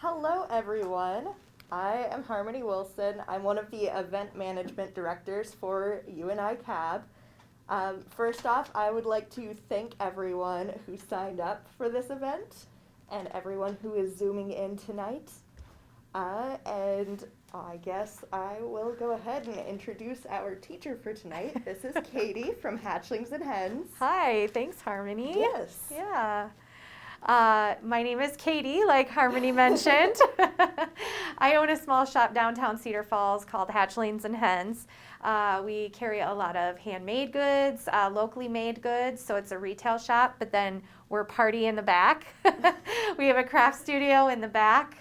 Hello, everyone. I am Harmony Wilson. I'm one of the event management directors for UNI CAB. First off, I would like to thank everyone who signed up for this event and everyone who is Zooming in tonight. And I guess I will go ahead and introduce our teacher for tonight. This is Katie from Hatchlings Hens. Hi, thanks, Harmony. Yes. Yeah. My name is Katie, like Harmony mentioned. I own a small shop downtown Cedar Falls called Hatchlings Hens. We carry a lot of handmade goods, locally made goods, so it's a retail shop, but then we're party in the back. We have a craft studio in the back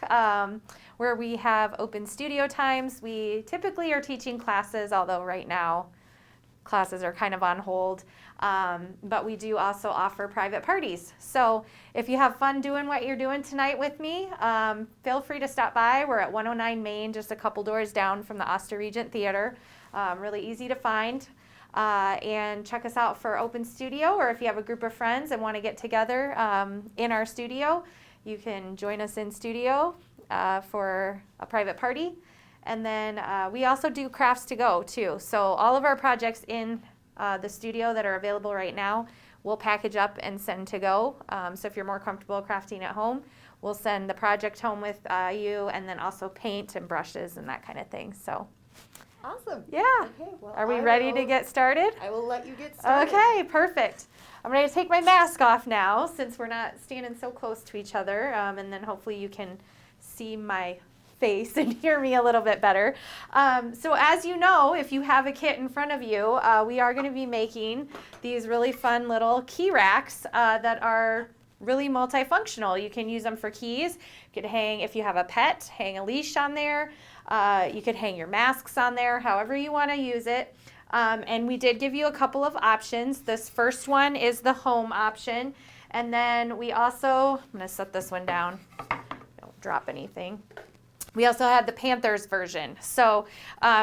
where we have open studio times. We typically are teaching classes, although right now classes are kind of on hold. But we do also offer private parties. So if you have fun doing what you're doing tonight with me, feel free to stop by. We're at 109 Main, just a couple doors down from the Oster Regent Theater. Really easy to find. And check us out for open studio, or if you have a group of friends and want to get together in our studio, you can join us in studio for a private party. And then we also do crafts to go too. So all of our projects in the studio that are available right now, we'll package up and send to go. So if you're more comfortable crafting at home, we'll send the project home with you, and then also paint and brushes and that kind of thing. So Awesome. yeah. Okay, well, Are we ready to get started? I will let you get started. Okay, perfect. I'm going to take my mask off now since we're not standing so close to each other, and then hopefully you can see my face and hear me a little bit better. So as you know, if you have a kit in front of you, we are going to be making these really fun little key racks that are really multifunctional. You can use them for keys. You could hang, if you have a pet, hang a leash on there. You could hang your masks on there, however you want to use it. And we did give you a couple of options. This first one is the home option. And then we also, I'm going to set this one down. Don't drop anything. We also had the Panthers version. So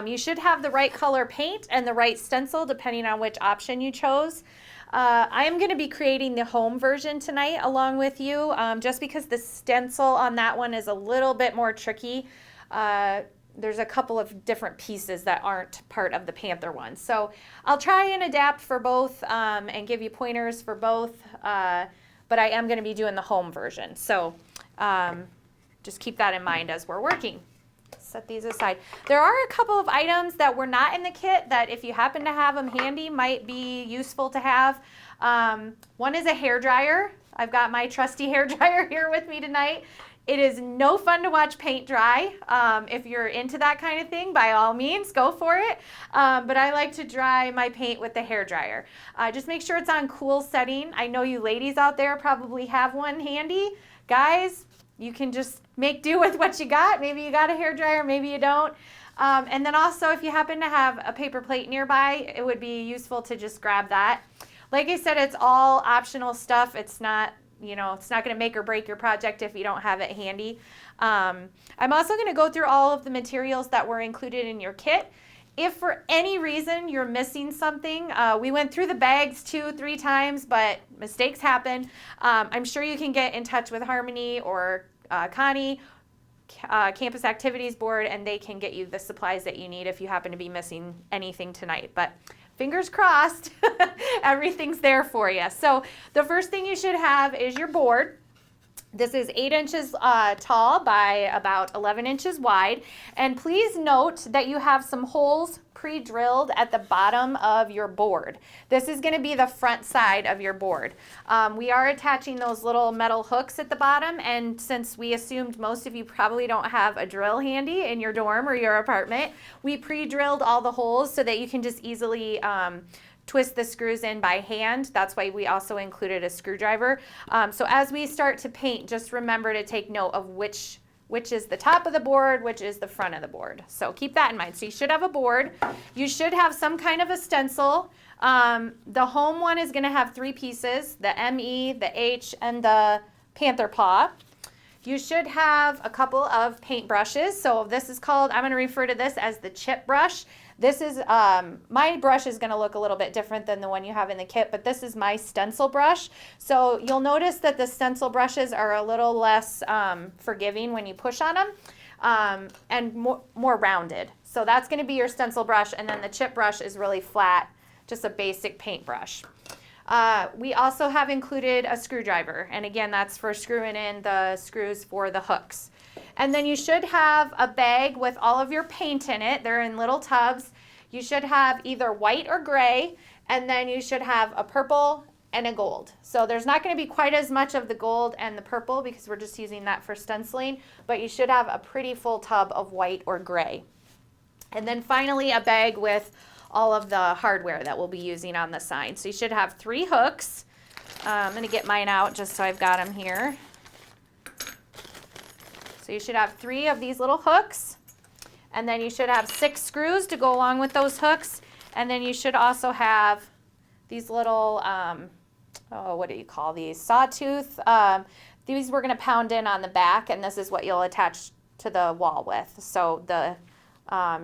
you should have the right color paint and the right stencil depending on which option you chose. I am going to be creating the home version tonight along with you, just because the stencil on that one is a little bit more tricky. There's a couple of different pieces that aren't part of the Panther one. So I'll try and adapt for both and give you pointers for both, but I am going to be doing the home version. So just keep that in mind as we're working. Set these aside. There are a couple of items that were not in the kit that if you happen to have them handy might be useful to have. One is a hairdryer. I've got my trusty hairdryer here with me tonight. It is no fun to watch paint dry. If you're into that kind of thing, by all means, go for it. But I like to dry my paint with the hairdryer. Just make sure it's on cool setting. I know you ladies out there probably have one handy. Guys, you can just make do with what you got. Maybe you got a hairdryer, maybe you don't. And then also, if you happen to have a paper plate nearby, it would be useful to just grab that. Like I said, it's all optional stuff. It's not, it's not going to make or break your project if you don't have it handy. I'm also going to go through all of the materials that were included in your kit. If for any reason you're missing something, we went through the bags 2-3 times, but mistakes happen. I'm sure you can get in touch with Harmony or Connie, Campus Activities Board, and they can get you the supplies that you need if you happen to be missing anything tonight. But fingers crossed, everything's there for you. So the first thing you should have is your board. This is 8 inches tall by about 11 inches wide. And please note that you have some holes pre-drilled at the bottom of your board. This is going to be the front side of your board. We are attaching those little metal hooks at the bottom, and since we assumed most of you probably don't have a drill handy in your dorm or your apartment, we pre-drilled all the holes so that you can just easily twist the screws in by hand. That's why we also included a screwdriver. So as we start to paint, just remember to take note of which is the top of the board, which is the front of the board. So keep that in mind. So you should have a board. You should have some kind of a stencil. The home one is going to have 3 pieces, the ME, the H, and the Panther paw. You should have a couple of paint brushes. So this is called, I'm going to refer to this as the chip brush. This is, my brush is going to look a little bit different than the one you have in the kit, but this is my stencil brush. So you'll notice that the stencil brushes are a little less forgiving when you push on them, and more rounded. So that's going to be your stencil brush, and then the chip brush is really flat, just a basic paint brush. We also have included a screwdriver, and again, that's for screwing in the screws for the hooks. And then you should have a bag with all of your paint in it. They're in little tubs. You should have either white or gray, and then you should have a purple and a gold. So there's not going to be quite as much of the gold and the purple because we're just using that for stenciling, but you should have a pretty full tub of white or gray. And then finally a bag with all of the hardware that we'll be using on the sign. So you should have 3 hooks. I'm going to get mine out just so I've got them here. So you should have 3 of these little hooks, and then you should have 6 screws to go along with those hooks, and then you should also have these little, what do you call these? Sawtooth. These we're going to pound in on the back, and this is what you'll attach to the wall with. So the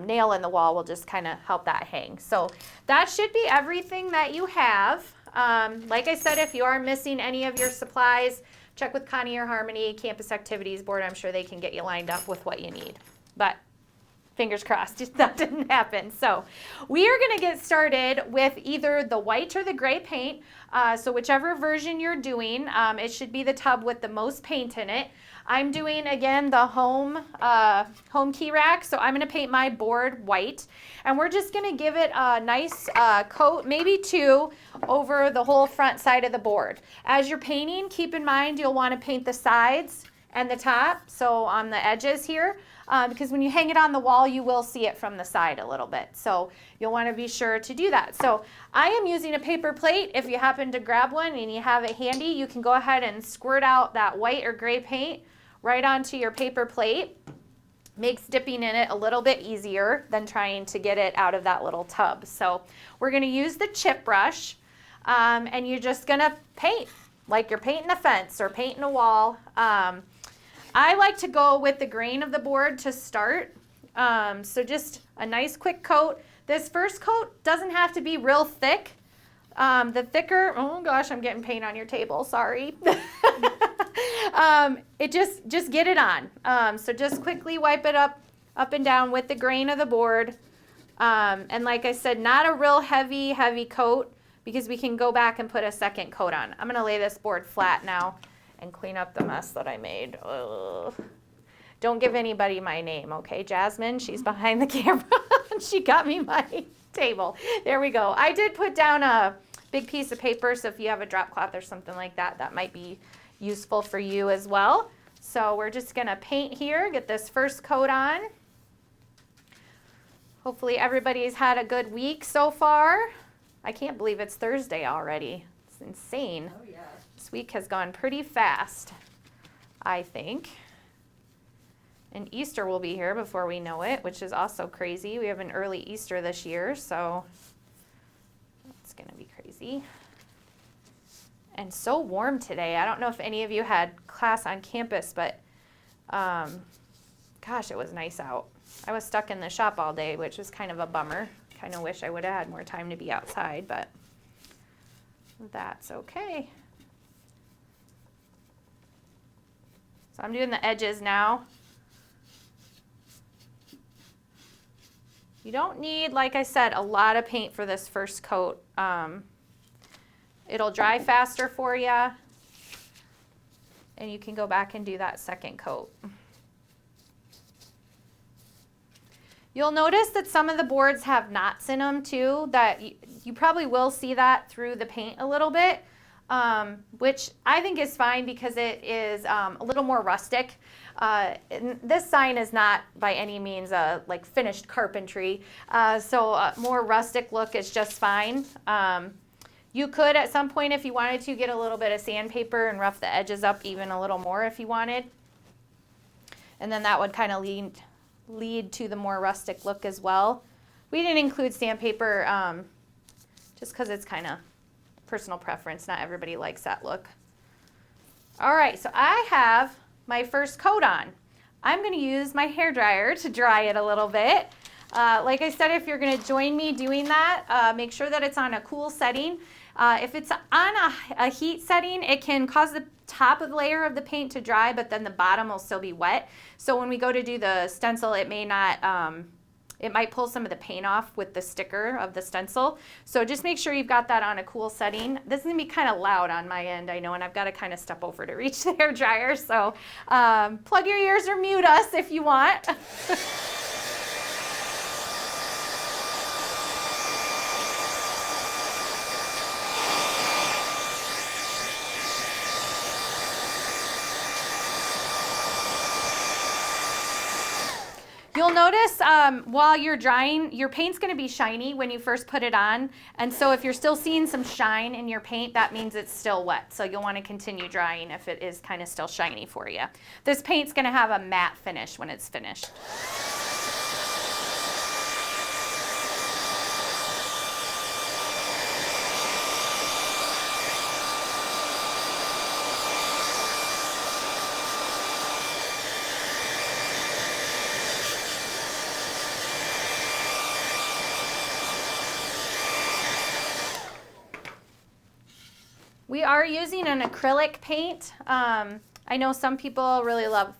nail in the wall will just kind of help that hang. So that should be everything that you have. Like I said, if you are missing any of your supplies, check with Connie or Harmony, Campus Activities Board. I'm sure they can get you lined up with what you need. But fingers crossed, that didn't happen. So we are going to get started with either the white or the gray paint. So whichever version you're doing, it should be the tub with the most paint in it. I'm doing, again, the home key rack. So I'm going to paint my board white. And we're just going to give it a nice coat, maybe 2, over the whole front side of the board. As you're painting, keep in mind you'll want to paint the sides and the top, so on the edges here, because when you hang it on the wall, you will see it from the side a little bit. So you'll want to be sure to do that. So I am using a paper plate. If you happen to grab one and you have it handy, you can go ahead and squirt out that white or gray paint right onto your paper plate. Makes dipping in it a little bit easier than trying to get it out of that little tub. So we're going to use the chip brush, and you're just going to paint like you're painting a fence or painting a wall. I like to go with the grain of the board to start. So just a nice quick coat. This first coat doesn't have to be real thick. The thicker, oh gosh, I'm getting paint on your table, sorry. It just get it on. So just quickly wipe it up and down with the grain of the board. And like I said, not a real heavy coat because we can go back and put a second coat on. I'm gonna lay this board flat now and clean up the mess that I made. Ugh. Don't give anybody my name, okay? Jasmine, she's behind the camera. She got me my table. There we go. I did put down a big piece of paper, so if you have a drop cloth or something like that, that might be useful for you as well. So we're just gonna paint here, get this first coat on. Hopefully everybody's had a good week so far. I can't believe it's Thursday already. It's insane. Oh, yeah. This week has gone pretty fast, I think. And Easter will be here before we know it, which is also crazy. We have an early Easter this year, so it's going to be crazy. And so warm today. I don't know if any of you had class on campus, but gosh, it was nice out. I was stuck in the shop all day, which was kind of a bummer. Kind of wish I would have had more time to be outside, but that's okay. So I'm doing the edges now. You don't need, like I said, a lot of paint for this first coat. It'll dry faster for you, and you can go back and do that second coat. You'll notice that some of the boards have knots in them too, that you probably will see that through the paint a little bit. Which I think is fine because it is a little more rustic. This sign is not by any means like finished carpentry, so a more rustic look is just fine. You could at some point, if you wanted to, get a little bit of sandpaper and rough the edges up even a little more if you wanted. And then that would kind of lead to the more rustic look as well. We didn't include sandpaper just because it's kind of personal preference. Not everybody likes that look. All right, so I have my first coat on. I'm going to use my hairdryer to dry it a little bit. Like I said, if you're going to join me doing that, make sure that it's on a cool setting. If it's on a heat setting, it can cause the top of the layer of the paint to dry, but then the bottom will still be wet. So when we go to do the stencil, it may not, it might pull some of the paint off with the sticker of the stencil. So just make sure you've got that on a cool setting. This is going to be kind of loud on my end, I know, and I've got to kind of step over to reach the hair dryer. So plug your ears or mute us if you want. You'll notice while you're drying, your paint's going to be shiny when you first put it on. And so if you're still seeing some shine in your paint, that means it's still wet. So you'll want to continue drying if it is kind of still shiny for you. This paint's going to have a matte finish when it's finished. We are using an acrylic paint. I know some people really love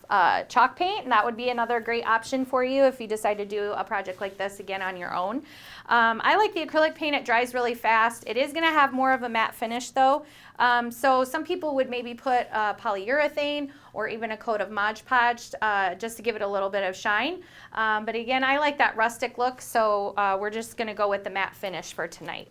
chalk paint, and that would be another great option for you if you decide to do a project like this again on your own. I like the acrylic paint. It dries really fast. It is going to have more of a matte finish though. So some people would maybe put polyurethane or even a coat of Mod Podge just to give it a little bit of shine. But again, I like that rustic look, so we're just going to go with the matte finish for tonight.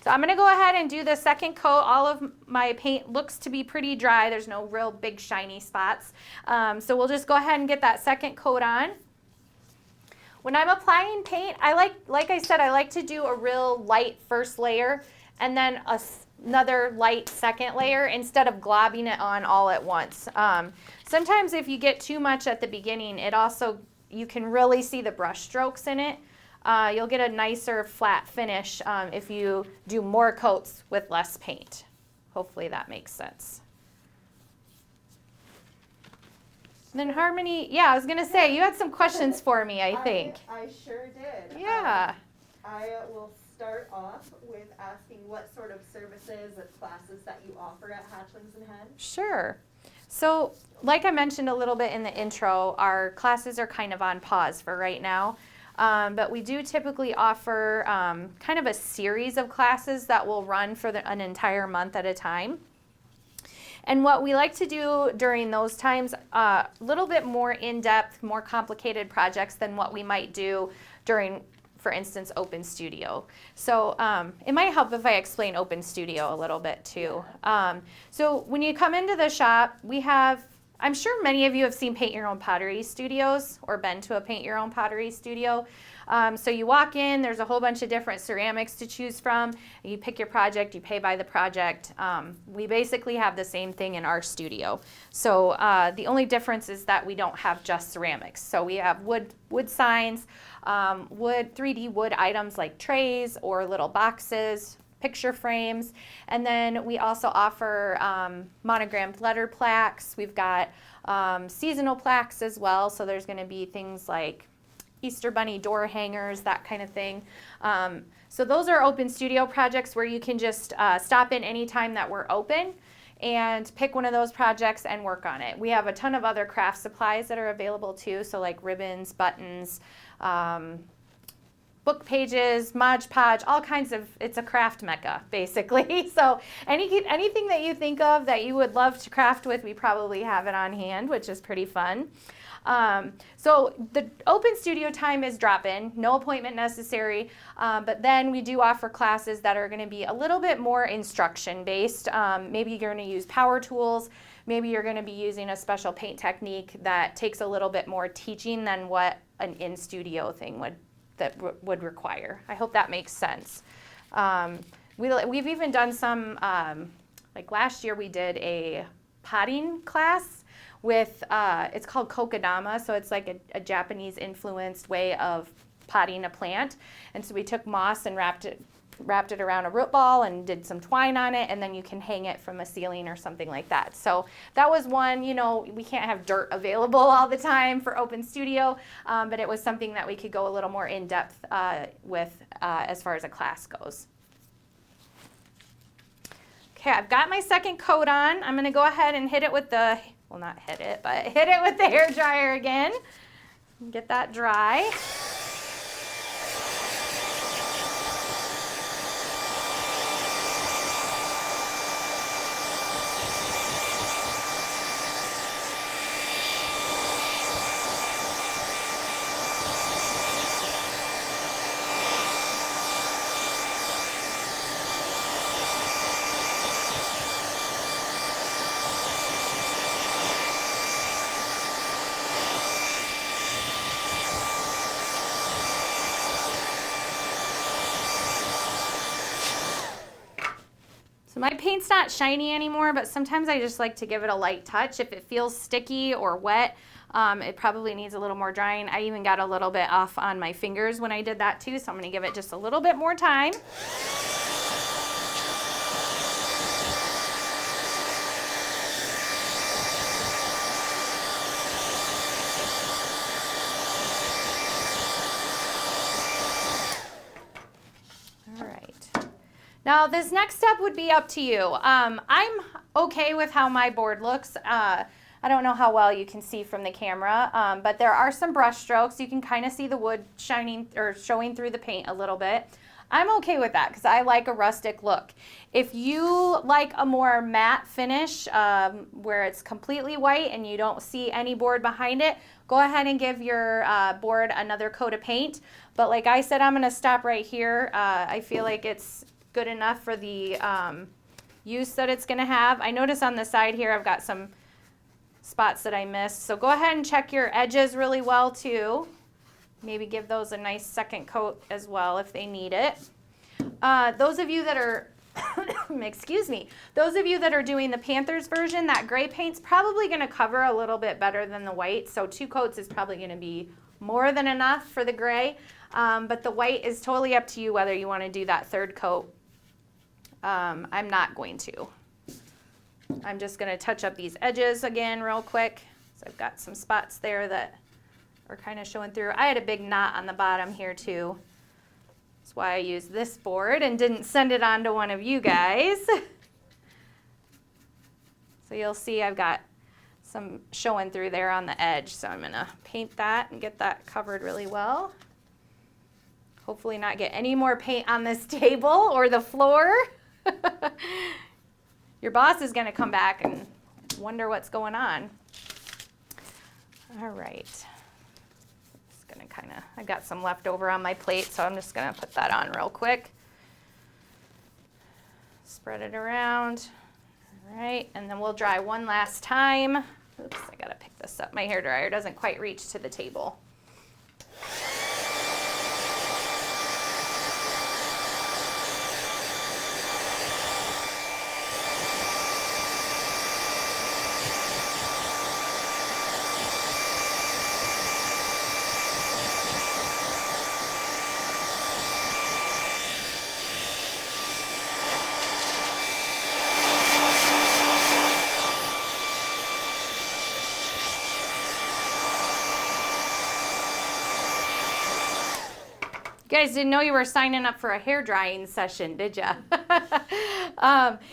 So I'm going to go ahead and do the second coat. All of my paint looks to be pretty dry. There's no real big shiny spots. So we'll just go ahead and get that second coat on. When I'm applying paint, like I said, I like to do a real light first layer and then another light second layer instead of globbing it on all at once. Sometimes if you get too much at the beginning, you can really see the brush strokes in it. You'll get a nicer flat finish if you do more coats with less paint. Hopefully that makes sense. And then Harmony, yeah, I was going to say, you had some questions for me, I think. I sure did. Yeah. I will start off with asking what sort of services or classes that you offer at Hatchlings and Hens. Sure. So like I mentioned a little bit in the intro, our classes are kind of on pause for right now. But we do typically offer kind of a series of classes that will run for an entire month at a time. And what we like to do during those times, a little bit more in-depth, more complicated projects than what we might do during, for instance, Open Studio. So it might help if I explain Open Studio a little bit too. So when you come into the shop, we have, I'm sure many of you have seen Paint Your Own Pottery studios or been to a Paint Your Own Pottery studio. So you walk in, there's a whole bunch of different ceramics to choose from. You pick your project, you pay by the project. We basically have the same thing in our studio. So the only difference is that we don't have just ceramics. So we have wood signs, 3D wood items like trays or little boxes, picture frames, and then we also offer monogrammed letter plaques. We've got seasonal plaques as well, so there's going to be things like Easter Bunny door hangers, that kind of thing. So those are open studio projects where you can just stop in anytime that we're open and pick one of those projects and work on it. We have a ton of other craft supplies that are available too, so like ribbons, buttons, book pages, Mod Podge, all kinds of, it's a craft mecca, basically. So anything that you think of that you would love to craft with, we probably have it on hand, which is pretty fun. So the open studio time is drop-in, no appointment necessary, but then we do offer classes that are going to be a little bit more instruction-based. Maybe you're going to use power tools, maybe you're going to be using a special paint technique that takes a little bit more teaching than what an in-studio thing would require. I hope that makes sense. We've even done some, like last year we did a potting class with, it's called kokedama, so it's like a Japanese influenced way of potting a plant. And so we took moss and wrapped it wrapped it around a root ball and did some twine on it, and then you can hang it from a ceiling or something like that. So that was one. You know, we can't have dirt available all the time for open studio, but it was something that we could go a little more in depth with as far as a class goes. Okay, I've got my second coat on. I'm going to go ahead and hit it with the, well, not hit it, but hit it with the hair dryer again. Get that dry. So my paint's not shiny anymore, but sometimes I just like to give it a light touch. If it feels sticky or wet, it probably needs a little more drying. I even got a little bit off on my fingers when I did that too, so I'm going to give it just a little bit more time. Now this next step would be up to you. I'm okay with how my board looks. I don't know how well you can see from the camera, but there are some brush strokes. You can kind of see the wood shining or showing through the paint a little bit. I'm okay with that because I like a rustic look. If you like a more matte finish where it's completely white and you don't see any board behind it, go ahead and give your board another coat of paint. But like I said, I'm going to stop right here. I feel like it's good enough for the use that it's going to have. I notice on the side here I've got some spots that I missed. So go ahead and check your edges really well too. Maybe give those a nice second coat as well if they need it. Those of you that are, excuse me, those of you that are doing the Panthers version, that gray paint's probably going to cover a little bit better than the white. So 2 coats is probably going to be more than enough for the gray. But the white is totally up to you whether you want to do that 3rd coat. I'm not going to. I'm just going to touch up these edges again real quick. So I've got some spots there that are kind of showing through. I had a big knot on the bottom here too. That's why I used this board and didn't send it on to one of you guys. So you'll see I've got some showing through there on the edge. So I'm going to paint that and get that covered really well. Hopefully not get any more paint on this table or the floor. Your boss is going to come back and wonder what's going on. All right. Just going to I've got some left over on my plate, so I'm just going to put that on real quick. Spread it around. All right, and then we'll dry one last time. Oops, I got to pick this up. My hairdryer doesn't quite reach to the table. You guys didn't know you were signing up for a hair drying session, did ya?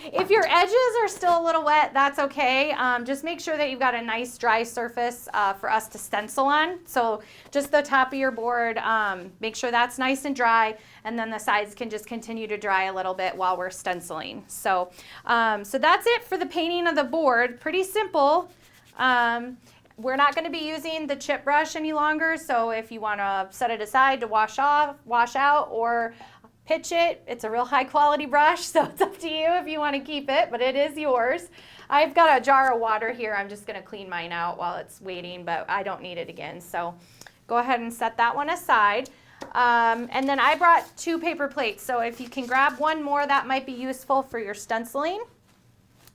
If your edges are still a little wet, that's okay. Just make sure that you've got a nice dry surface for us to stencil on. So just the top of your board, make sure that's nice and dry, and then the sides can just continue to dry a little bit while we're stenciling. So, so that's it for the painting of the board. Pretty simple. We're not going to be using the chip brush any longer, so if you want to set it aside to wash out, or pitch it, it's a real high quality brush, so it's up to you if you want to keep it, but it is yours. I've got a jar of water here. I'm just going to clean mine out while it's waiting, but I don't need it again, so go ahead and set that one aside. And then I brought 2 paper plates, so if you can grab one more, that might be useful for your stenciling,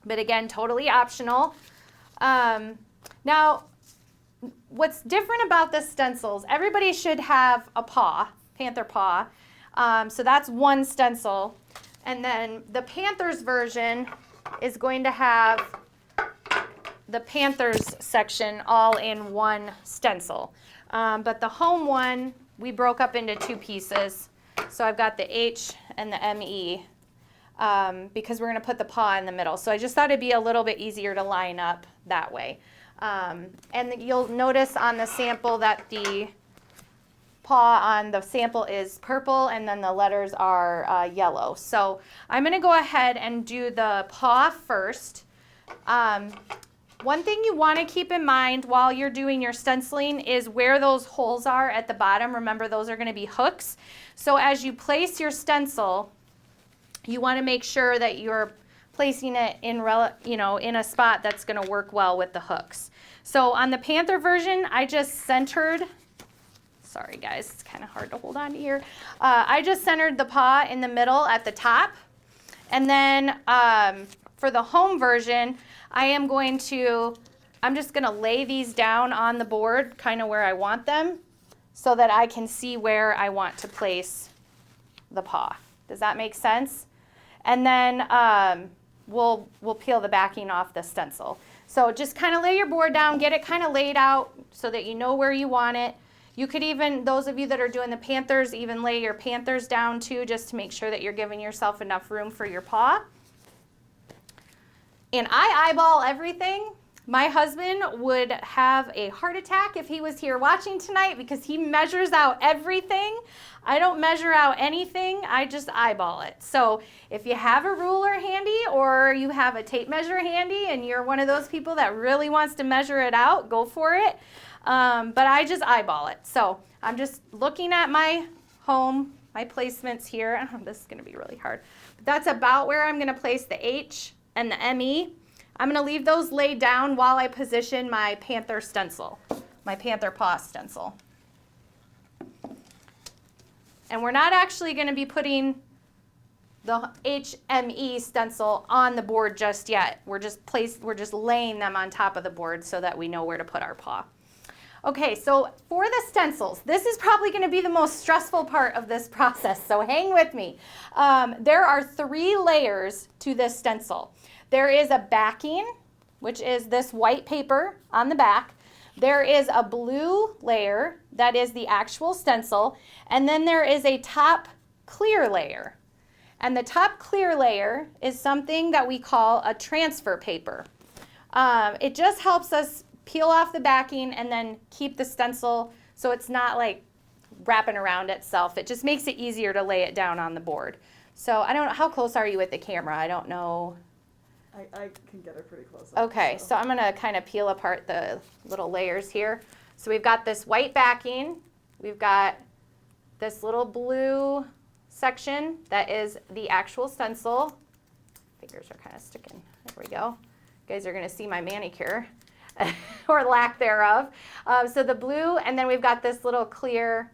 but again, totally optional. Now, what's different about the stencils, everybody should have a paw, panther paw. So that's one stencil. And then the Panthers version is going to have the Panthers section all in one stencil. But the home one, we broke up into two pieces. So I've got the H and the ME because we're going to put the paw in the middle. So I just thought it'd be a little bit easier to line up that way. And you'll notice on the sample that the paw on the sample is purple and then the letters are yellow. So I'm going to go ahead and do the paw first. One thing you want to keep in mind while you're doing your stenciling is where those holes are at the bottom. Remember, those are going to be hooks. So as you place your stencil, you want to make sure that you're placing it in, in a spot that's going to work well with the hooks. So on the Panther version, I just centered, sorry guys, it's kind of hard to hold on to here. I just centered the paw in the middle at the top. And then for the home version, I'm just going to lay these down on the board kind of where I want them so that I can see where I want to place the paw. Does that make sense? And then we'll peel the backing off the stencil. So just kind of lay your board down, get it kind of laid out so that you know where you want it. You could even, those of you that are doing the Panthers, even lay your Panthers down too, just to make sure that you're giving yourself enough room for your paw. And I eyeball everything. My husband would have a heart attack if he was here watching tonight because he measures out everything. I don't measure out anything, I just eyeball it. So if you have a ruler handy or you have a tape measure handy and you're one of those people that really wants to measure it out, go for it. But I just eyeball it. So I'm just looking at my home, my placements here. This is going to be really hard. But that's about where I'm going to place the H and the ME. I'm going to leave those laid down while I position my Panther stencil, my Panther paw stencil. And we're not actually going to be putting the HME stencil on the board just yet. We're just laying them on top of the board so that we know where to put our paw. Okay, so for the stencils, this is probably going to be the most stressful part of this process, so hang with me. There are 3 layers to this stencil. There is a backing, which is this white paper on the back. There is a blue layer that is the actual stencil, and then there is a top clear layer. And the top clear layer is something that we call a transfer paper. It just helps us peel off the backing and then keep the stencil so it's not like wrapping around itself. It just makes it easier to lay it down on the board. So I don't know, how close are you with the camera? I don't know. I can get it pretty close. Okay, so I'm going to kind of peel apart the little layers here. So we've got this white backing. We've got this little blue section that is the actual stencil. Fingers are kind of sticking. There we go. You guys are going to see my manicure or lack thereof. So the blue, and then we've got this little clear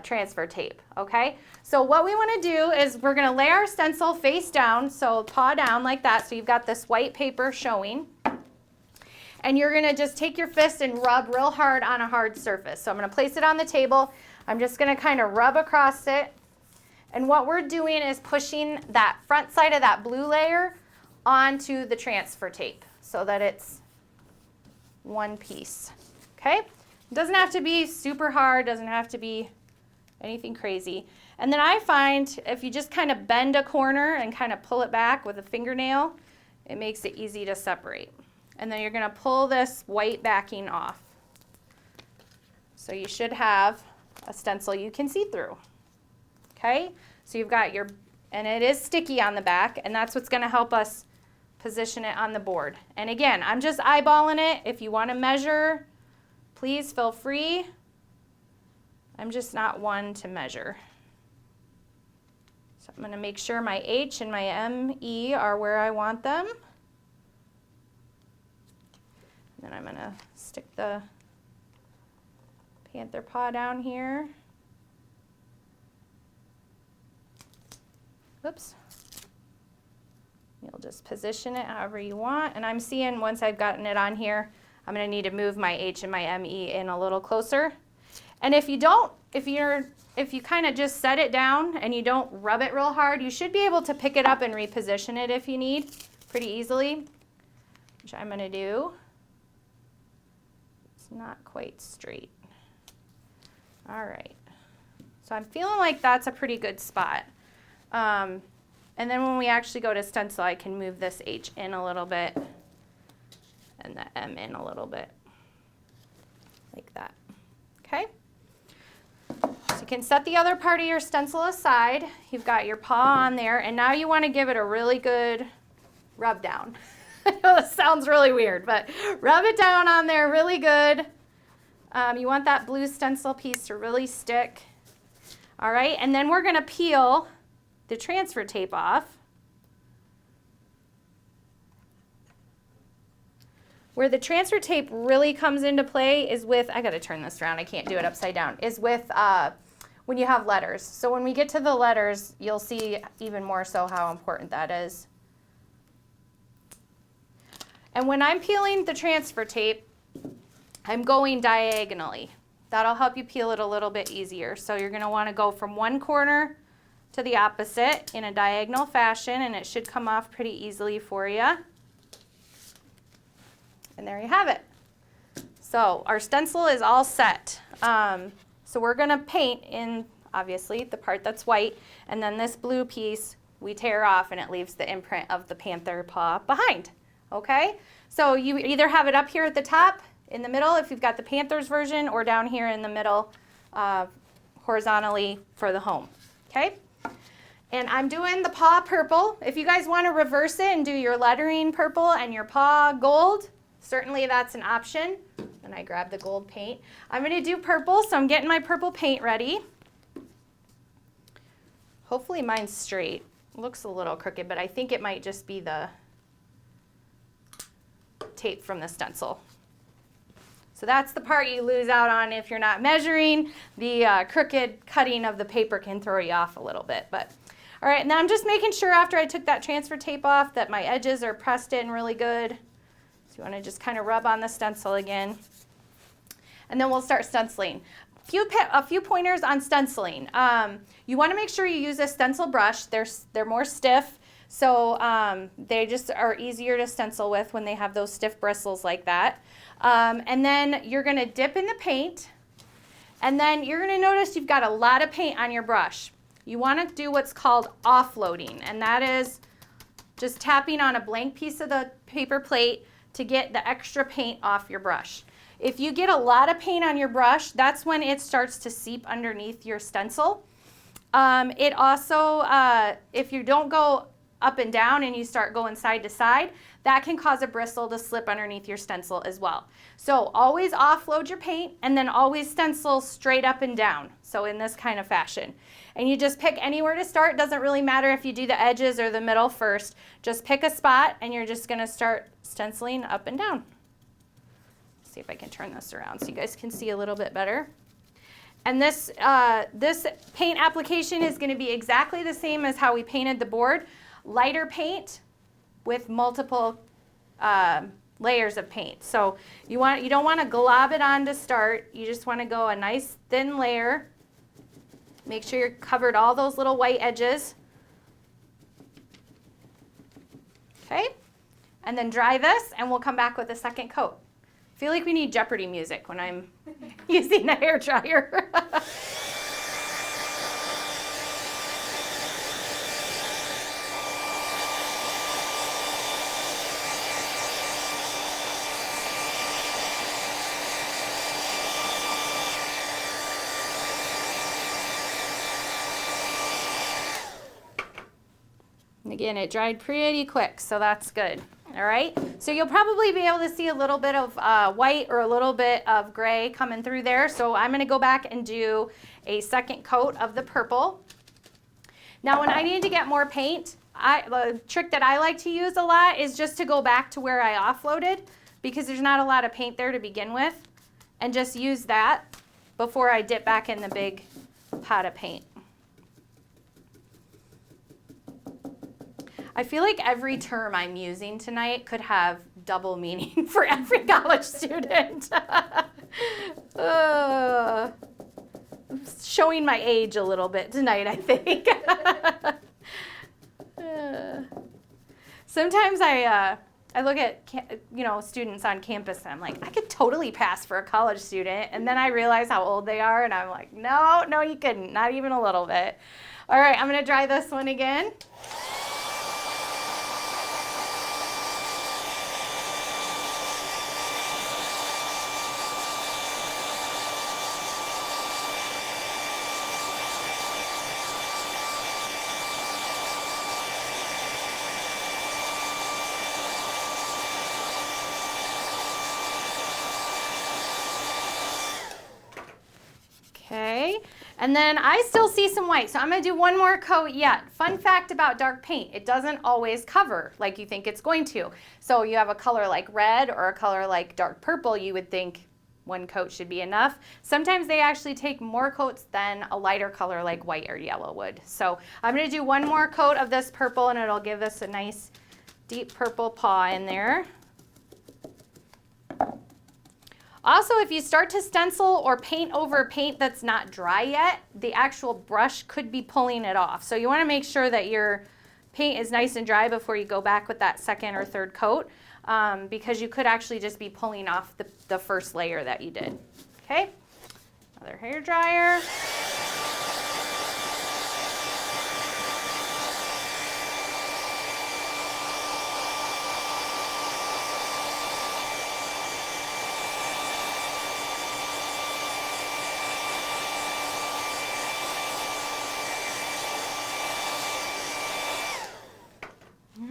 transfer tape, okay? So what we want to do is we're going to lay our stencil face down, so paw down like that, so you've got this white paper showing. And you're going to just take your fist and rub real hard on a hard surface. So I'm going to place it on the table. I'm just going to kind of rub across it. And what we're doing is pushing that front side of that blue layer onto the transfer tape so that it's one piece, okay? It doesn't have to be super hard, doesn't have to be anything crazy. And then I find if you just kind of bend a corner and kind of pull it back with a fingernail, it makes it easy to separate. And then you're going to pull this white backing off. So you should have a stencil you can see through. Okay? So you've got your, and it is sticky on the back, and that's what's going to help us position it on the board. And again, I'm just eyeballing it. If you want to measure, please feel free. I'm just not one to measure. So I'm going to make sure my H and my ME are where I want them. And then I'm going to stick the panther paw down here. Oops. You'll just position it however you want. And I'm seeing once I've gotten it on here, I'm going to need to move my H and my ME in a little closer. And if you kind of just set it down and you don't rub it real hard, you should be able to pick it up and reposition it if you need pretty easily, which I'm going to do. It's not quite straight. All right. So I'm feeling like that's a pretty good spot. And then when we actually go to stencil, I can move this H in a little bit and the M in a little bit, like that. Okay? So you can set the other part of your stencil aside. You've got your paw on there, and now you want to give it a really good rub down. I know this sounds really weird, but rub it down on there really good. You want that blue stencil piece to really stick. All right, and then we're going to peel the transfer tape off. Where the transfer tape really comes into play is with, I got to turn this around, I can't do it upside down, is with when you have letters. So when we get to the letters, you'll see even more so how important that is. And when I'm peeling the transfer tape, I'm going diagonally. That'll help you peel it a little bit easier. So you're going to want to go from one corner to the opposite in a diagonal fashion, and it should come off pretty easily for you. And there you have it. So our stencil is all set. So we're going to paint in, obviously, the part that's white, and then this blue piece we tear off and it leaves the imprint of the panther paw behind. Okay? So you either have it up here at the top, in the middle if you've got the Panthers version, or down here in the middle horizontally for the home. Okay? And I'm doing the paw purple. If you guys want to reverse it and do your lettering purple and your paw gold, certainly that's an option. And I grab the gold paint. I'm going to do purple, so I'm getting my purple paint ready. Hopefully mine's straight. Looks a little crooked, but I think it might just be the tape from the stencil. So that's the part you lose out on if you're not measuring. The crooked cutting of the paper can throw you off a little bit. But all right, now I'm just making sure after I took that transfer tape off that my edges are pressed in really good. So you want to just kind of rub on the stencil again. And then we'll start stenciling. A few pointers on stenciling. You want to make sure you use a stencil brush. They're more stiff, so they just are easier to stencil with when they have those stiff bristles like that. And then you're going to dip in the paint, and then you're going to notice you've got a lot of paint on your brush. You want to do what's called offloading, and that is just tapping on a blank piece of the paper plate to get the extra paint off your brush. If you get a lot of paint on your brush, that's when it starts to seep underneath your stencil. It also, if you don't go up and down and you start going side to side, that can cause a bristle to slip underneath your stencil as well. So always offload your paint and then always stencil straight up and down. So in this kind of fashion. And you just pick anywhere to start. Doesn't really matter if you do the edges or the middle first. Just pick a spot and you're just going to start stenciling up and down. See if I can turn this around so you guys can see a little bit better. And this paint application is going to be exactly the same as how we painted the board. Lighter paint with multiple layers of paint. So you don't want to glob it on to start. You just want to go a nice thin layer. Make sure you're covered all those little white edges. Okay? And then dry this and we'll come back with a second coat. I feel like we need Jeopardy music when I'm using a hair dryer. And again, it dried pretty quick, so that's good. All right, so you'll probably be able to see a little bit of white or a little bit of gray coming through there. So I'm going to go back and do a second coat of the purple. Now when I need to get more paint, the trick that I like to use a lot is just to go back to where I offloaded, because there's not a lot of paint there to begin with, and just use that before I dip back in the big pot of paint. I feel like every term I'm using tonight could have double meaning for every college student. showing my age a little bit tonight, I think. Sometimes I look at students on campus and I'm like, I could totally pass for a college student, and then I realize how old they are and I'm like, no, you couldn't, not even a little bit. All right, I'm gonna dry this one again. Okay, and then I still see some white, so I'm going to do one more coat yet. Fun fact about dark paint, it doesn't always cover like you think it's going to. So you have a color like red or a color like dark purple, you would think one coat should be enough. Sometimes they actually take more coats than a lighter color like white or yellow would. So I'm going to do one more coat of this purple, and it'll give us a nice deep purple paw in there. Also, if you start to stencil or paint over paint that's not dry yet, the actual brush could be pulling it off. So you want to make sure that your paint is nice and dry before you go back with that second or third coat, because you could actually just be pulling off the first layer that you did. Okay, another hair dryer.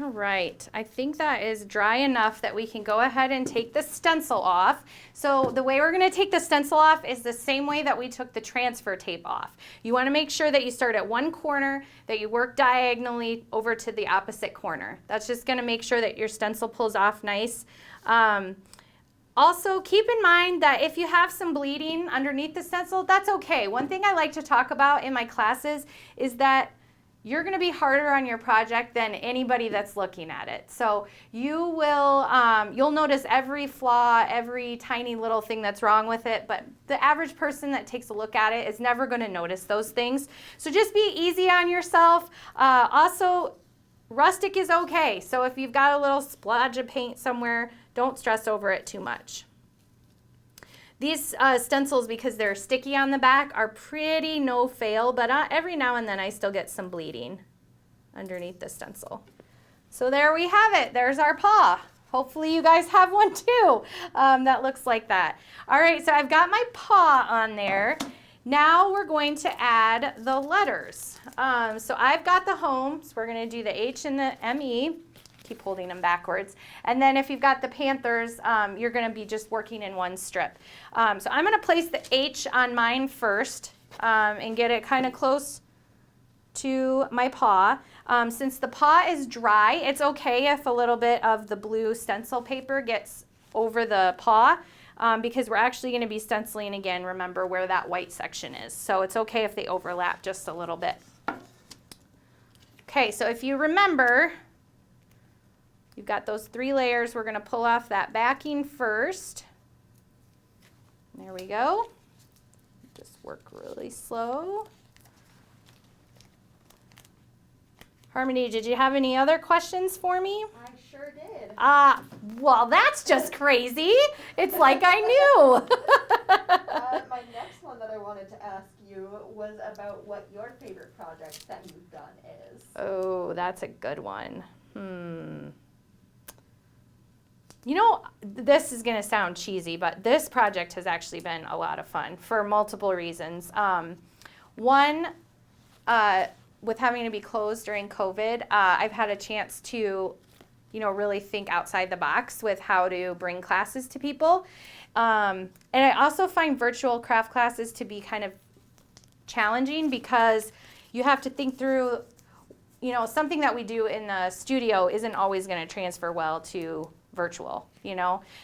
All right, I think that is dry enough that we can go ahead and take the stencil off. So the way we're going to take the stencil off is the same way that we took the transfer tape off. You want to make sure that you start at one corner, that you work diagonally over to the opposite corner. That's just going to make sure that your stencil pulls off nice. Also, keep in mind that if you have some bleeding underneath the stencil, that's okay. One thing I like to talk about in my classes is that you're going to be harder on your project than anybody that's looking at it. So you'll notice every flaw, every tiny little thing that's wrong with it, but the average person that takes a look at it is never going to notice those things. So just be easy on yourself. Also, rustic is okay. So if you've got a little splodge of paint somewhere, don't stress over it too much. These stencils, because they're sticky on the back, are pretty no fail, but every now and then I still get some bleeding underneath the stencil. So there we have it. There's our paw. Hopefully you guys have one too that looks like that. All right, so I've got my paw on there. Now we're going to add the letters. So I've got the home, so we're going to do the H and the M-E. Keep holding them backwards. And then if you've got the Panthers, you're going to be just working in one strip. So I'm going to place the H on mine first and get it kind of close to my paw. Since the paw is dry, it's okay if a little bit of the blue stencil paper gets over the paw, because we're actually going to be stenciling again, remember, where that white section is. So it's okay if they overlap just a little bit. Okay, so if you remember, you've got those 3 layers. We're going to pull off that backing first. There we go. Just work really slow. Harmony, did you have any other questions for me? I sure did. Well, that's just crazy. It's like I knew. My next one that I wanted to ask you was about what your favorite project that you've done is. Oh, that's a good one. You know, this is going to sound cheesy, but this project has actually been a lot of fun for multiple reasons. One, with having to be closed during COVID, I've had a chance to, really think outside the box with how to bring classes to people. And I also find virtual craft classes to be kind of challenging because you have to think through, something that we do in the studio isn't always going to transfer well to virtual,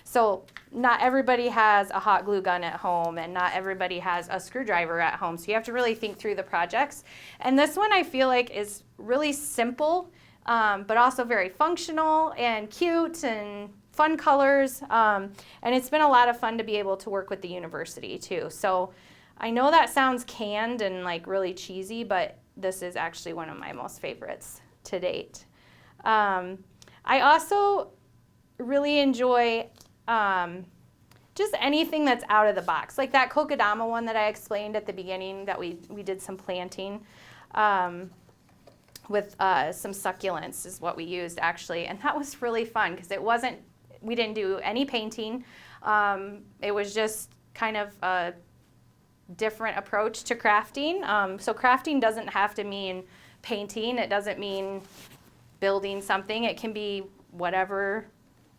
So not everybody has a hot glue gun at home, and not everybody has a screwdriver at home. So you have to really think through the projects. And this one I feel like is really simple, but also very functional and cute and fun colors. And it's been a lot of fun to be able to work with the university too. So I know that sounds canned and like really cheesy, but this is actually one of my most favorites to date. I also really enjoy just anything that's out of the box. Like that kokedama one that I explained at the beginning that we did some planting with some succulents is what we used actually. And that was really fun because we didn't do any painting. It was just kind of a different approach to crafting. So crafting doesn't have to mean painting. It doesn't mean building something. It can be whatever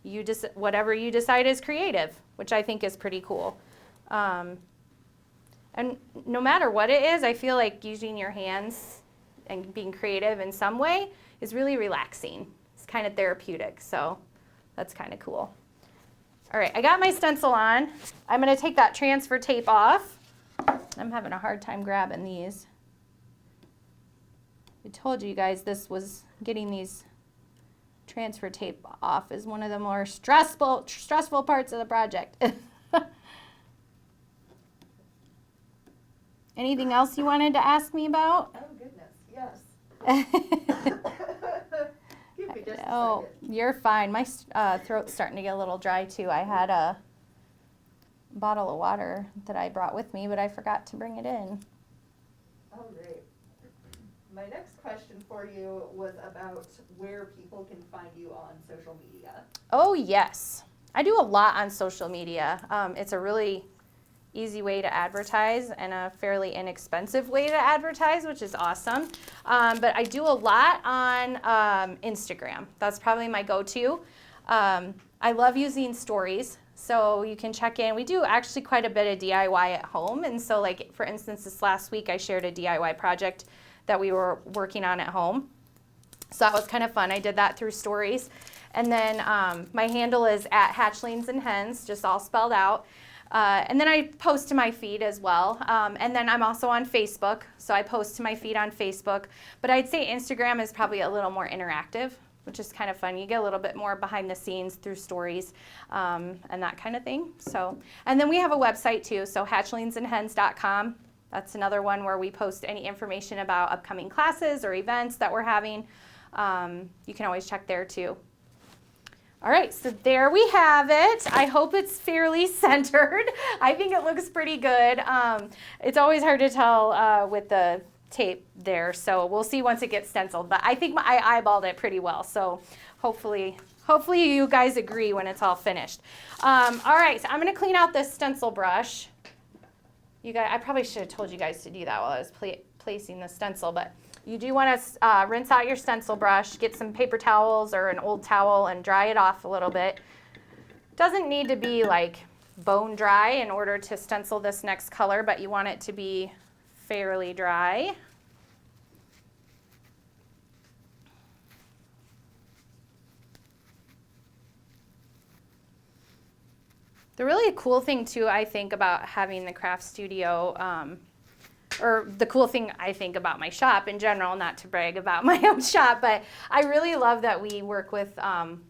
you decide is creative, which I think is pretty cool. And no matter what it is, I feel like using your hands and being creative in some way is really relaxing. It's kind of therapeutic, so that's kind of cool. All right, I got my stencil on. I'm going to take that transfer tape off. I'm having a hard time grabbing these. I told you guys getting these transfer tape off is one of the more stressful parts of the project. Anything else you wanted to ask me about? Oh goodness, yes. Give me just a Oh, second. you're fine. My throat's starting to get a little dry too. I had a bottle of water that I brought with me, but I forgot to bring it in. Oh, great. My next question for you was about where people can find you on social media. Oh, yes. I do a lot on social media. It's a really easy way to advertise and a fairly inexpensive way to advertise, which is awesome. But I do a lot on Instagram. That's probably my go-to. I love using stories. So you can check in. We do actually quite a bit of DIY at home. And so like, for instance, this last week I shared a DIY project that we were working on at home. So that was kind of fun. I did that through stories. And then my handle is at Hatchlings Hens, just all spelled out. And then I post to my feed as well. And then I'm also on Facebook. So I post to my feed on Facebook. But I'd say Instagram is probably a little more interactive, which is kind of fun. You get a little bit more behind the scenes through stories and that kind of thing. So, and then we have a website too, so hatchlingsandhens.com. That's another one where we post any information about upcoming classes or events that we're having. You can always check there too. All right, so there we have it. I hope it's fairly centered. I think it looks pretty good. It's always hard to tell with the tape there, so we'll see once it gets stenciled, but I think I eyeballed it pretty well, so hopefully you guys agree when it's all finished. All right, so I'm going to clean out this stencil brush. You guys, I probably should have told you guys to do that while I was placing the stencil, but you do want to rinse out your stencil brush, get some paper towels or an old towel and dry it off a little bit. Doesn't need to be like bone dry in order to stencil this next color, but you want it to be fairly dry. The really cool thing too, I think, about having the craft studio, or the cool thing I think about my shop in general, not to brag about my own shop, but I really love that we work with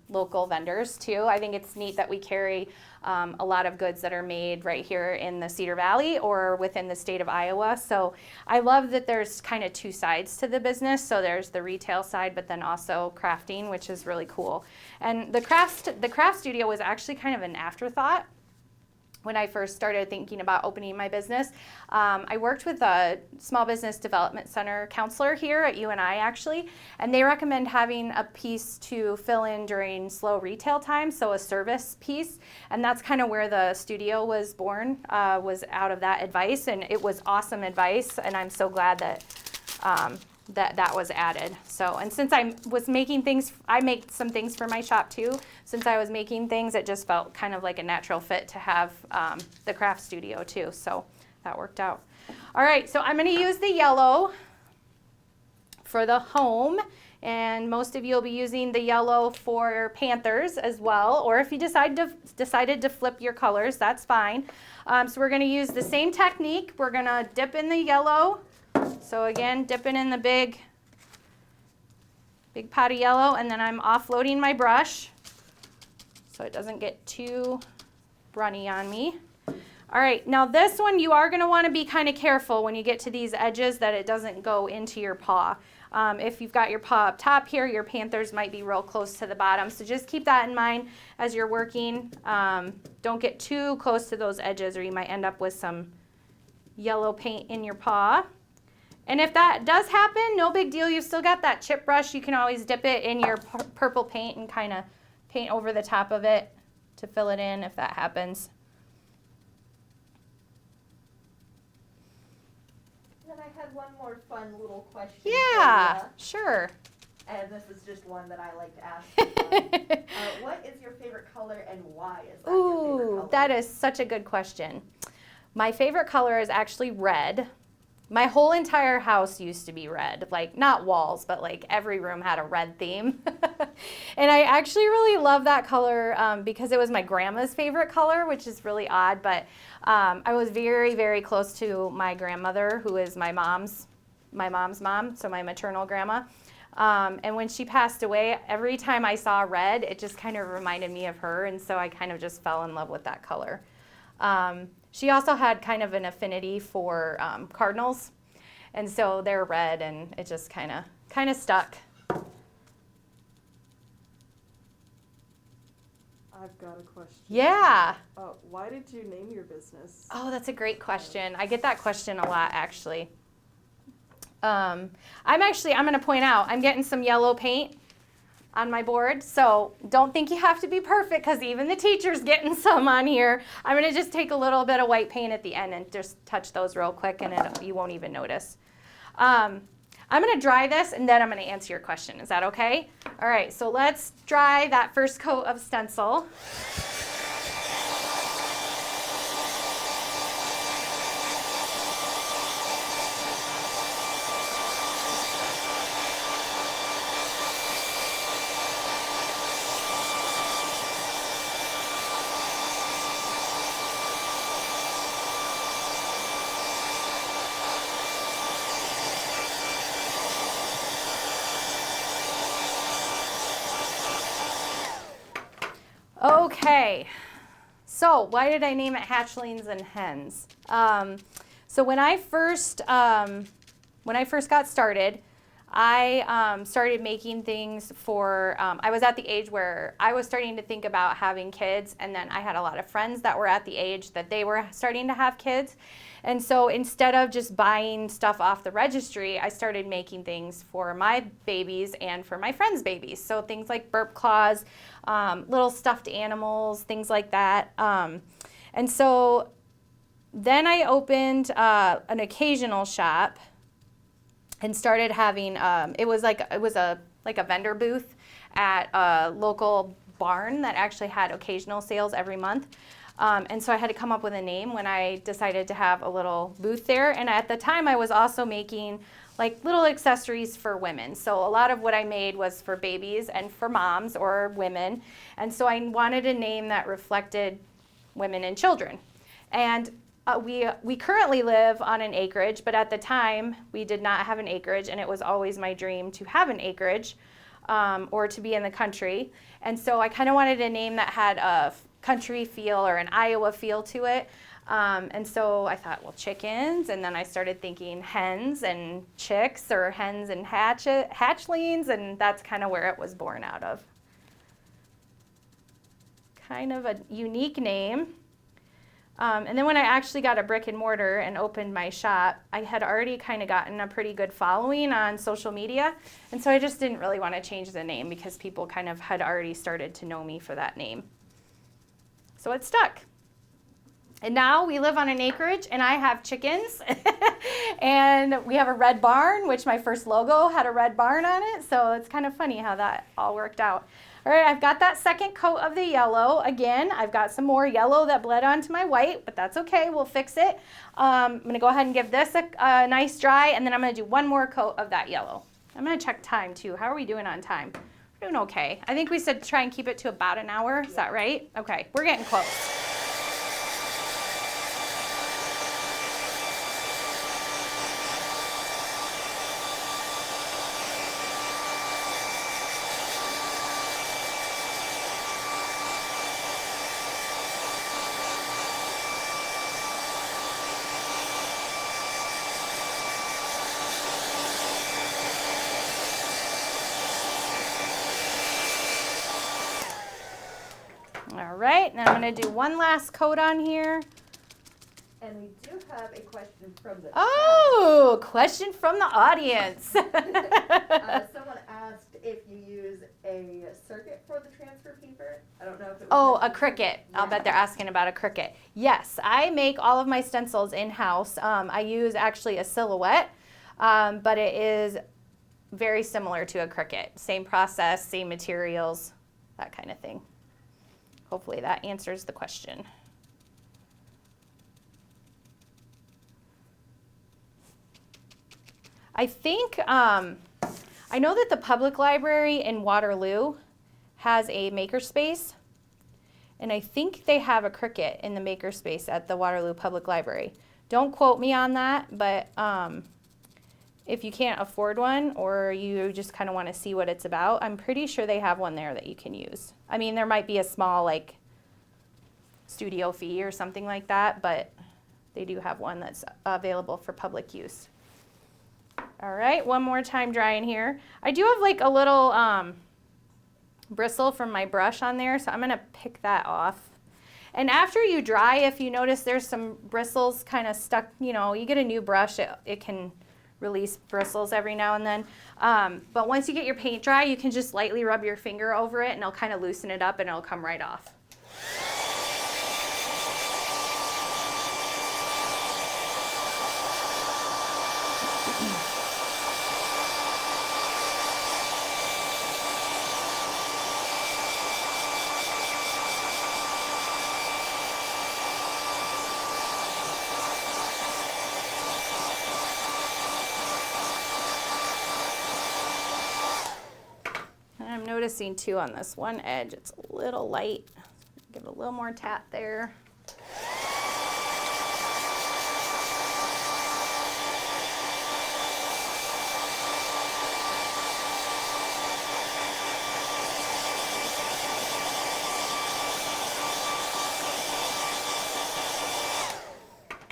local vendors too. I think it's neat that we carry a lot of goods that are made right here in the Cedar Valley or within the state of Iowa. So I love that there's kind of two sides to the business. So there's the retail side, but then also crafting, which is really cool. And the craft studio was actually kind of an afterthought. When I first started thinking about opening my business, I worked with a small business development center counselor here at UNI actually, and they recommend having a piece to fill in during slow retail time, so a service piece, and that's kind of where the studio was born, was out of that advice, and it was awesome advice, and I'm so glad that that was added. So, and since I was making things, I make some things for my shop too. Since I was making things, it just felt kind of like a natural fit to have the craft studio too. So that worked out. All right, so I'm going to use the yellow for the home, and most of you will be using the yellow for panthers as well. Or if you decided to flip your colors, that's fine. So we're going to use the same technique. We're going to dip in the yellow. So again, dipping in the big pot of yellow, and then I'm offloading my brush so it doesn't get too runny on me. All right, now this one you are going to want to be kind of careful when you get to these edges that it doesn't go into your paw. If you've got your paw up top here, your panthers might be real close to the bottom, so just keep that in mind as you're working. Don't get too close to those edges or you might end up with some yellow paint in your paw. And if that does happen, no big deal. You've still got that chip brush. You can always dip it in your purple paint and kind of paint over the top of it to fill it in if that happens. And I had one more fun little question. Yeah, for you. sure. And this is just one that I like to ask. What is your favorite color and why is that your favorite color? That is such a good question. My favorite color is actually red. My whole entire house used to be red, like not walls, but like every room had a red theme. And I actually really love that color because it was my grandma's favorite color, which is really odd, but I was very, very close to my grandmother, who is my mom's mom, so my maternal grandma. And when she passed away, every time I saw red, it just kind of reminded me of her, and so I kind of just fell in love with that color. She also had kind of an affinity for cardinals, and so they're red, and it just kind of stuck. I've got a question. Yeah. Why did you name your business? Oh, that's a great question. I get that question a lot, actually. I'm going to point out, I'm getting some yellow paint on my board, so don't think you have to be perfect because even the teacher's getting some on here. I'm going to just take a little bit of white paint at the end and just touch those real quick, and you won't even notice. I'm going to dry this, and then I'm going to answer your question. Is that okay? All right, so let's dry that first coat of stencil. Okay, so why did I name it Hatchlings and Hens? So when I first got started, I started making things for, I was at the age where I was starting to think about having kids, and then I had a lot of friends that were at the age that they were starting to have kids. And so instead of just buying stuff off the registry, I started making things for my babies and for my friends' babies. So things like burp claws, little stuffed animals, things like that. And so then I opened an occasional shop and started having, it was a vendor booth at a local barn that actually had occasional sales every month. And so I had to come up with a name when I decided to have a little booth there. And at the time I was also making like little accessories for women. So a lot of what I made was for babies and for moms or women. And so I wanted a name that reflected women and children. And we currently live on an acreage, but at the time we did not have an acreage, and it was always my dream to have an acreage or to be in the country. And so I kind of wanted a name that had a country feel or an Iowa feel to it. And so I thought, well, chickens, and then I started thinking hens and chicks, or hens and hatchlings, and that's kind of where it was born out of. Kind of a unique name. And then when I actually got a brick and mortar and opened my shop, I had already kind of gotten a pretty good following on social media. And so I just didn't really want to change the name because people kind of had already started to know me for that name. So it stuck. And now we live on an acreage, and I have chickens. And we have a red barn, which my first logo had a red barn on it. So it's kind of funny how that all worked out. All right, I've got that second coat of the yellow. Again, I've got some more yellow that bled onto my white, but that's okay, we'll fix it. I'm gonna go ahead and give this a nice dry, and then I'm gonna do one more coat of that yellow. I'm gonna check time too. How are we doing on time? We're doing okay. I think we said try and keep it to about an hour, is that right? Okay, we're getting close. I'm going to do one last coat on here. And we do have a question from the Oh, question from the audience. chat. Someone asked if you use a circuit for the transfer paper. I don't know if it was Oh, a mentioned. Cricut. I'll Yeah. bet they're asking about a Cricut. Yes, I make all of my stencils in-house. I use actually a Silhouette, but it is very similar to a Cricut. Same process, same materials, that kind of thing. Hopefully that answers the question. I think, I know that the public library in Waterloo has a makerspace, and I think they have a Cricut in the makerspace at the Waterloo Public Library. Don't quote me on that, but if you can't afford one or you just kind of want to see what it's about, I'm pretty sure they have one there that you can use. I mean, there might be a small like studio fee or something like that, but they do have one that's available for public use. All right, one more time drying here. I do have like a little bristle from my brush on there, so I'm gonna pick that off. And after you dry, if you notice there's some bristles kind of stuck, you know, you get a new brush, it can release bristles every now and then. But once you get your paint dry, you can just lightly rub your finger over it and it'll kind of loosen it up and it'll come right off. I'm noticing too on this one edge, it's a little light. Give it a little more tap there.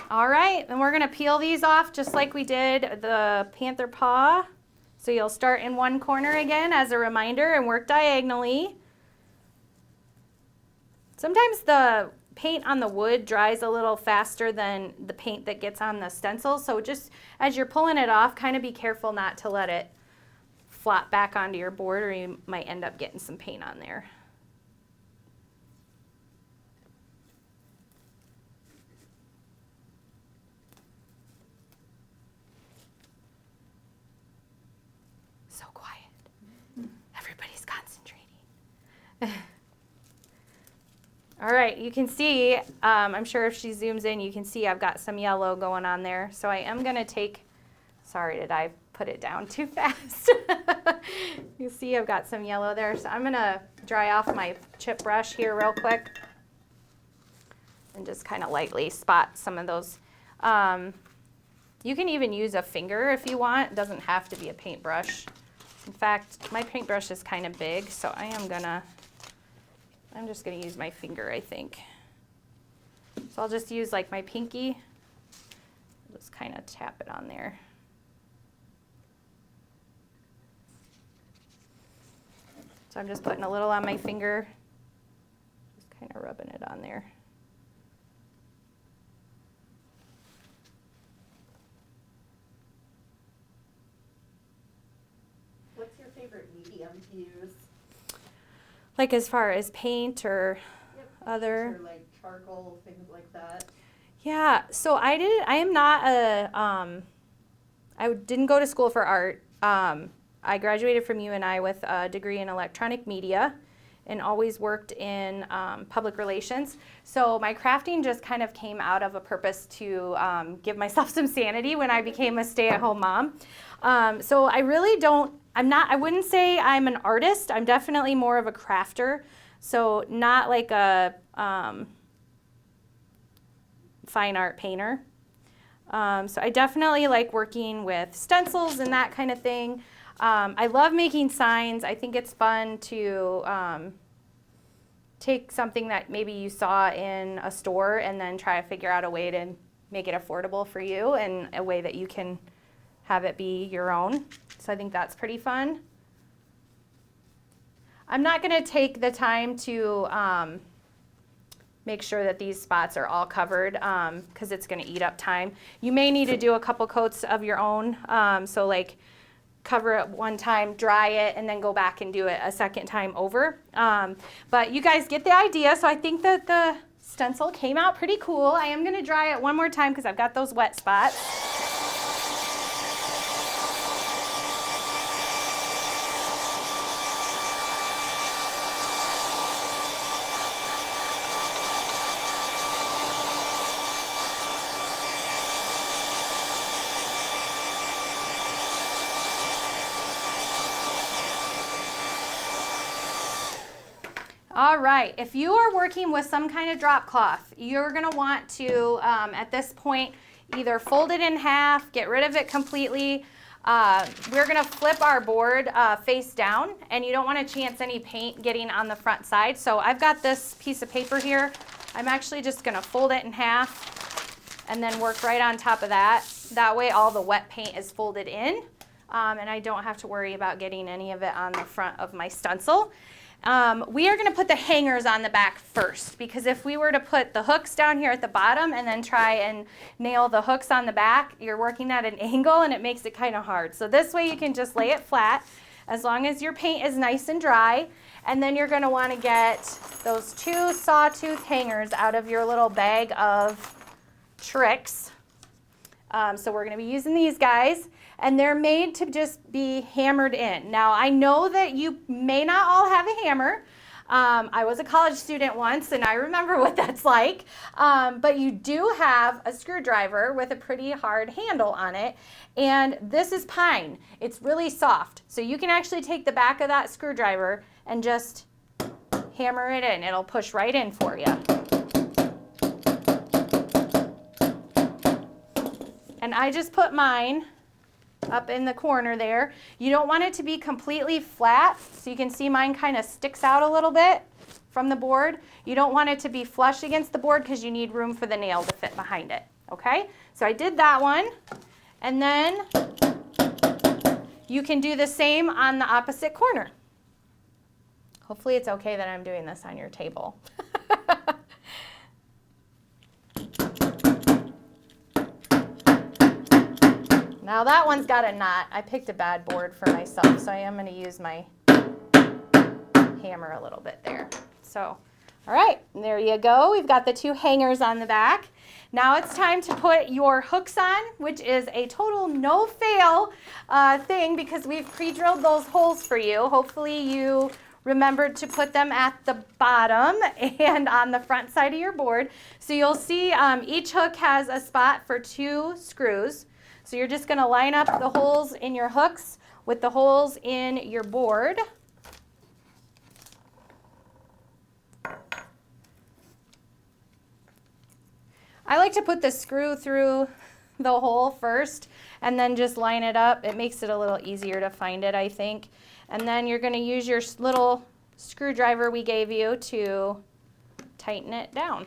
All right, then we're gonna peel these off just like we did the panther paw. So you'll start in one corner again as a reminder and work diagonally. Sometimes the paint on the wood dries a little faster than the paint that gets on the stencil. So just as you're pulling it off, kind of be careful not to let it flop back onto your board or you might end up getting some paint on there. So quiet. Everybody's concentrating. All right, you can see, I'm sure if she zooms in, you can see I've got some yellow going on there. So I am gonna take, sorry, did I put it down too fast? You see I've got some yellow there. So I'm gonna dry off my chip brush here real quick and just kind of lightly spot some of those. You can even use a finger if you want. It doesn't have to be a paintbrush. In fact, my paintbrush is kind of big, so I'm just gonna use my finger, I think. So I'll just use like my pinky, just kind of tap it on there. So I'm just putting a little on my finger, just kind of rubbing it on there. What's your favorite medium to use? Like as far as paint or other? Or like charcoal, things like that. Yeah, so I am not I didn't go to school for art. I graduated from UNI with a degree in electronic media and always worked in public relations. So my crafting just kind of came out of a purpose to give myself some sanity when I became a stay-at-home mom. So I really I wouldn't say I'm an artist. I'm definitely more of a crafter. So not like a fine art painter. So I definitely like working with stencils and that kind of thing. I love making signs. I think it's fun to take something that maybe you saw in a store and then try to figure out a way to make it affordable for you and a way that you can have it be your own. So I think that's pretty fun. I'm not going to take the time to make sure that these spots are all covered because it's going to eat up time. You may need to do a couple coats of your own, so like cover it one time, dry it, and then go back and do it a second time over. But you guys get the idea, so I think that the stencil came out pretty cool. I am going to dry it one more time because I've got those wet spots. All right, if you are working with some kind of drop cloth, you're gonna want to, at this point, either fold it in half, get rid of it completely. We're gonna flip our board face down, and you don't wanna chance any paint getting on the front side. So I've got this piece of paper here. I'm actually just gonna fold it in half and then work right on top of that. That way all the wet paint is folded in, and I don't have to worry about getting any of it on the front of my stencil. We are going to put the hangers on the back first, because if we were to put the hooks down here at the bottom and then try and nail the hooks on the back, you're working at an angle and it makes it kind of hard. So this way you can just lay it flat as long as your paint is nice and dry, and then you're going to want to get those 2 sawtooth hangers out of your little bag of tricks. So we're going to be using these guys, and they're made to just be hammered in. Now, I know that you may not all have a hammer. I was a college student once, and I remember what that's like. But you do have a screwdriver with a pretty hard handle on it, and this is pine. It's really soft, so you can actually take the back of that screwdriver and just hammer it in. It'll push right in for you. And I just put mine up in the corner there. You don't want it to be completely flat, so you can see mine kind of sticks out a little bit from the board. You don't want it to be flush against the board because you need room for the nail to fit behind it. Okay, so I did that one, and then you can do the same on the opposite corner. Hopefully it's okay that I'm doing this on your table. Now that one's got a knot. I picked a bad board for myself, so I am going to use my hammer a little bit there. So, all right, there you go. We've got the 2 hangers on the back. Now it's time to put your hooks on, which is a total no-fail thing because we've pre-drilled those holes for you. Hopefully you remembered to put them at the bottom and on the front side of your board. So you'll see each hook has a spot for 2 screws. So you're just going to line up the holes in your hooks with the holes in your board. I like to put the screw through the hole first and then just line it up. It makes it a little easier to find it, I think. And then you're going to use your little screwdriver we gave you to tighten it down.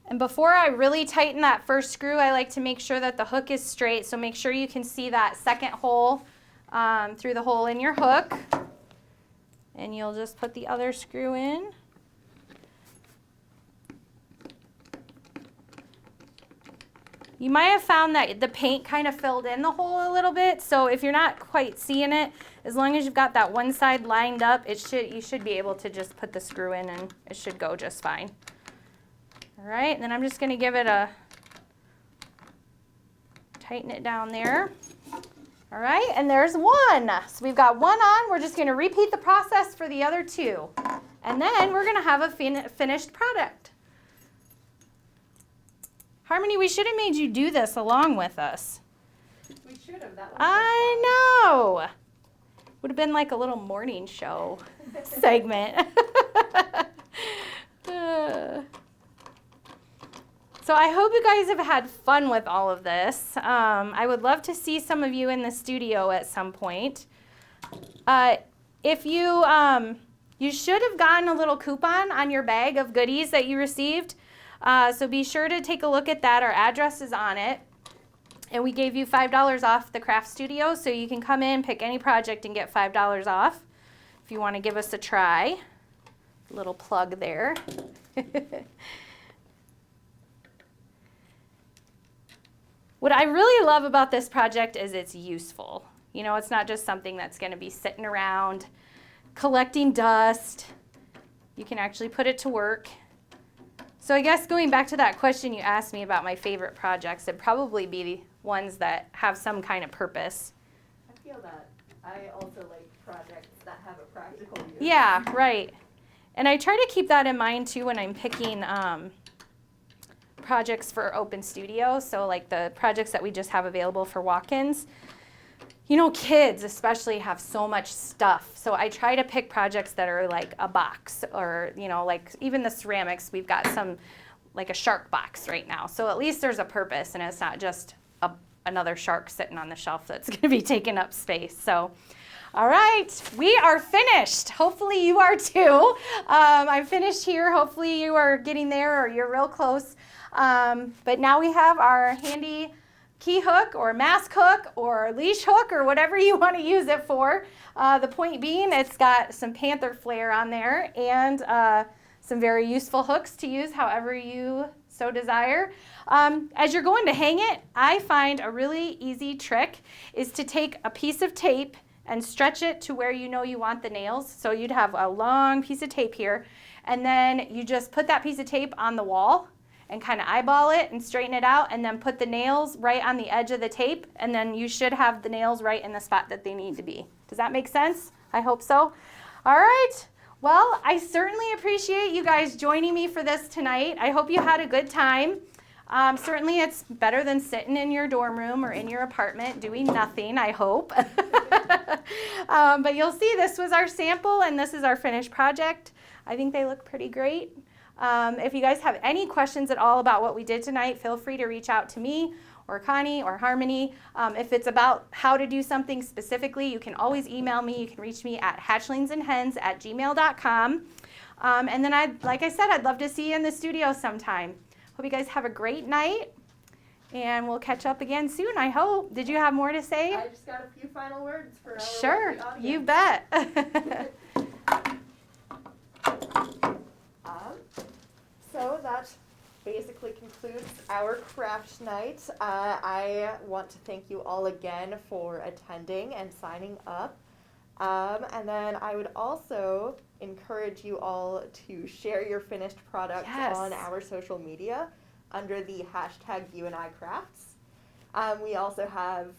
And before I really tighten that first screw, I like to make sure that the hook is straight. So make sure you can see that second hole through the hole in your hook. And you'll just put the other screw in. You might have found that the paint kind of filled in the hole a little bit. So if you're not quite seeing it, as long as you've got that one side lined up, you should be able to just put the screw in and it should go just fine. All right, and then I'm just going to give it a, tighten it down there. All right, and there's one. So we've got one on. We're just going to repeat the process for the other 2. And then we're going to have a finished product. Harmony, we should have made you do this along with us. We should have. That was I know. Would have been like a little morning show segment. So I hope you guys have had fun with all of this. I would love to see some of you in the studio at some point. If you, you should have gotten a little coupon on your bag of goodies that you received. So be sure to take a look at that. Our address is on it. and we gave you $5 off the craft studio, so you can come in, pick any project, and get $5 off if you want to give us a try. Little plug there. What I really love about this project is it's useful. You know, it's not just something that's going to be sitting around collecting dust. You can actually put it to work. So I guess going back to that question you asked me about my favorite projects, it'd probably be the ones that have some kind of purpose. I feel that. I also like projects that have a practical use. Yeah, right. And I try to keep that in mind too when I'm picking projects for open studio. So like the projects that we just have available for walk-ins. You know, kids especially have so much stuff. So I try to pick projects that are like a box, or, you know, like even the ceramics, we've got some, like a shark box right now. So at least there's a purpose, and it's not just another shark sitting on the shelf that's going to be taking up space. So, all right, we are finished. Hopefully you are too. I'm finished here. Hopefully you are getting there, or you're real close. But now we have our handy key hook or mask hook or leash hook or whatever you want to use it for. The point being, it's got some panther flare on there and some very useful hooks to use however you so desire. As you're going to hang it, I find a really easy trick is to take a piece of tape and stretch it to where you know you want the nails. So you'd have a long piece of tape here, and then you just put that piece of tape on the wall and kind of eyeball it and straighten it out, and then put the nails right on the edge of the tape, and then you should have the nails right in the spot that they need to be. Does that make sense? I hope so. All right. Well, I certainly appreciate you guys joining me for this tonight. I hope you had a good time. Certainly it's better than sitting in your dorm room or in your apartment doing nothing, I hope. But you'll see this was our sample and this is our finished project. I think they look pretty great. If you guys have any questions at all about what we did tonight, feel free to reach out to me or Connie or Harmony. If it's about how to do something specifically, you can always email me. You can reach me at hatchlingsandhens@gmail.com. And then like I said, I'd love to see you in the studio sometime. Hope you guys have a great night, and we'll catch up again soon, I hope. Did you have more to say? I just got a few final words for our Sure, audience. you bet. So that basically concludes our craft night. I want to thank you all again for attending and signing up. And then I would also encourage you all to share your finished products on our social media under the hashtag #UNICrafts. We also have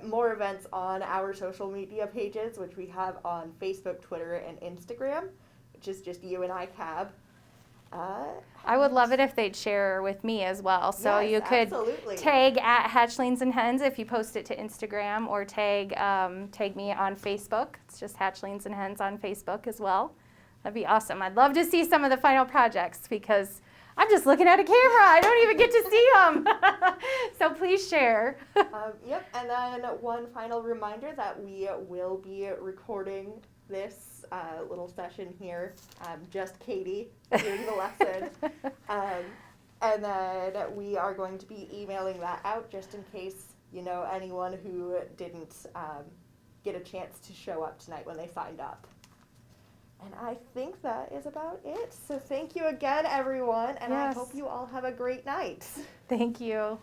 more events on our social media pages, which we have on Facebook, Twitter, and Instagram, which is just UNICab. I would love it if they'd share with me as well. So yes, you could absolutely. tag at Hatchlings and Hens if you post it to Instagram, or tag me on Facebook. It's just Hatchlings and Hens on Facebook as well. That'd be awesome. I'd love to see some of the final projects because I'm just looking at a camera. I don't even get to see them. So please share. Yep, and then one final reminder that we will be recording this little session here, just Katie doing the lesson. And then we are going to be emailing that out just in case, you know, anyone who didn't get a chance to show up tonight when they signed up. And I think that is about it. So thank you again, everyone, and Yes. I hope you all have a great night. Thank you.